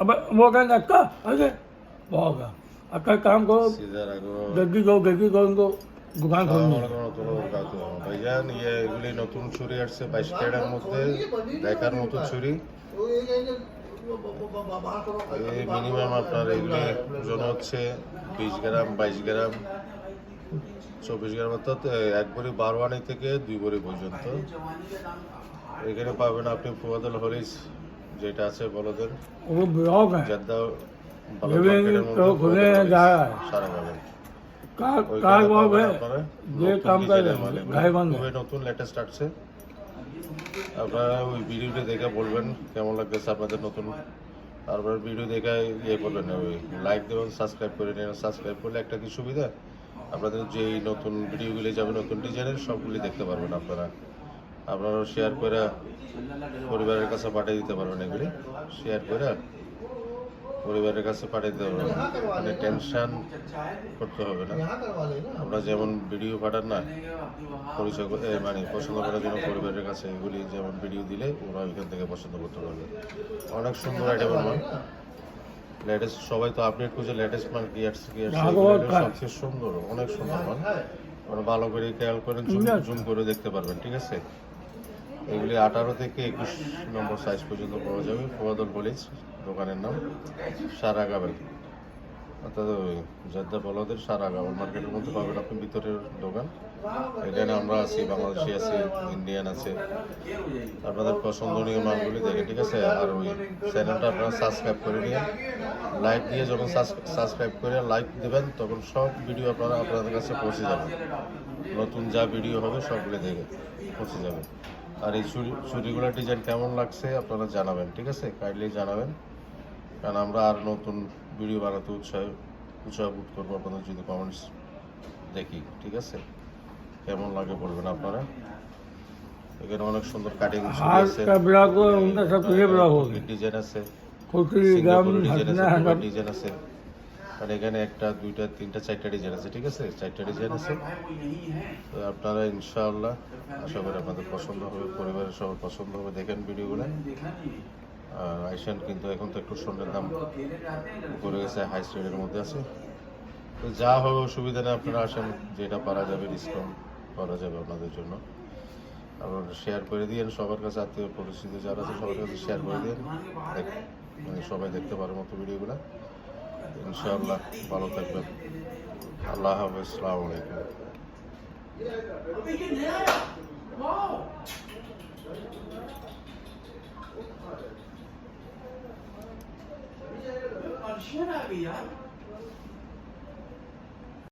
अब वो कहना अक्का अरे बहुत अक्का काम करो जल्दी करो उनको दुकान खोलनी है। ভাইজান এগুলি নতুন ছুরি আসছে 22 ক্যারেটের মধ্যে দেখার মতো ছুরি। এই মিনিমাম আপনার এগুলি ওজন হচ্ছে 20 গ্রাম 22 গ্রাম 24 গ্রাম, অর্থাৎ এক ভরি 12 আনি থেকে 2 ভরি পর্যন্ত। এখানে পাবেন আপনি ফুয়াদুল হরিস যেটা আছে বলদের वो ब्लॉक है জেদ্দা लिविंग तो खुले जा रहा है সারা পাবেন। कार ब्लॉक है ये काम कर रहे हैं गाय बंद है। খুবই নতুন লেটেস্ট আসছে। আপনারা ওই ভিডিওটি দেখে বলবেন কেমন লাগতেছে আপনাদের নতুন। তারপর ভিডিও দেখে ইয়ে করবেন, ওই লাইক দেবেন, সাবস্ক্রাইব করে নেবেন। সাবস্ক্রাইব করলে একটা কি সুবিধা, আপনাদের যেই নতুন ভিডিওগুলি যাবে নতুন ডিজাইনের সবগুলি দেখতে পারবেন আপনারা। আপনারাও শেয়ার করে পরিবারের কাছে পাঠিয়ে দিতে পারবেন। এগুলি শেয়ার করে পরিবারের কাছে পাঠিয়ে দিতে পারবেন, মানে টেনশন করতে হবে না। আমরা যেমন ভিডিও পাঠান না পরিচয় মানে পছন্দ করার জন্য পরিবারের কাছে, এগুলি যেমন ভিডিও দিলে ওরা ওইখান থেকে পছন্দ করতে পারবে। অনেক সুন্দর আইটেমের মাল, লেটেস্ট। সবাই তো আপডেট করছে লেটেস্ট মাল কি আসছে সবচেয়ে সুন্দর, অনেক সুন্দর মাল। মানে ভালো করে খেয়াল করেন, জুম করে দেখতে পারবেন, ঠিক আছে। এগুলি 18 থেকে 21 নম্বর সাইজ পর্যন্ত পাওয়া যাবে। ফুয়াদুল হরিস দোকানের নাম, সারা গাবেল, অর্থাৎ ওই জেদ্দা বলদের সারা গাবেল মার্কেটের মধ্যে পাবেন আপনি ভিতরের দোকান। এখানে আমরা আছি, বাংলাদেশি আছে, ইন্ডিয়ান আছে। আপনাদের পছন্দনীয় মালগুলি দেখেন, ঠিক আছে। আর ওই চ্যানেলটা আপনারা সাবস্ক্রাইব করে নিয়ে লাইক দিয়ে, যখন সাবস্ক্রাইব করে লাইক দেবেন তখন সব ভিডিও আপনাদের কাছে পৌঁছে যাবে। নতুন যা ভিডিও হবে সবগুলো দেখে পৌঁছে যাবে। আর এই চুড়িগুলোর ডিজাইন কেমন লাগছে আপনারা জানাবেন, ঠিক আছে। কাইন্ডলি জানাবেন, কারণ আমরা আর নতুন ভিডিও বানাতে উৎসাহ বোধ করবো আপনাদের যদি কমেন্টস দেখি, ঠিক আছে। কেমন লাগে বলবেন আপনারা। এখানে অনেক সুন্দর কাটিং ডিজাইন আছে, ডিজাইন আছে। আর এখানে একটা দুইটা তিনটা চারটা ডিজাইন আছে, ঠিক আছে। চারটা ডিজাইন আছে। তো আপনারা ইনশাআল্লাহ আশা করি আপনাদের পছন্দ হবে, পরিবারের সবার পছন্দ হবে। দেখেন ভিডিওগুলো। আর আইসেন কিন্তু এখন তো একটু স্বর্ণের দাম করে গেছে, হাই স্ট্রিটের মধ্যে আছে। তো যা হবে অসুবিধা নেই, আপনারা আসেন, যেটা পারা যাবে ডিসকাউন্ট করা যাবে আপনাদের জন্য। আপনারা শেয়ার করে দিন সবার কাছে, আত্মীয় পরিচিত যারা আছে সবার কাছে শেয়ার করে দিন, মানে সবাই দেখতে পারে মতো ভিডিওগুলো। ইনশাআল্লাহ ভালো থাকবেন। আল্লাহ হাফেজ, আসসালামু আলাইকুম। Arşın abi ya.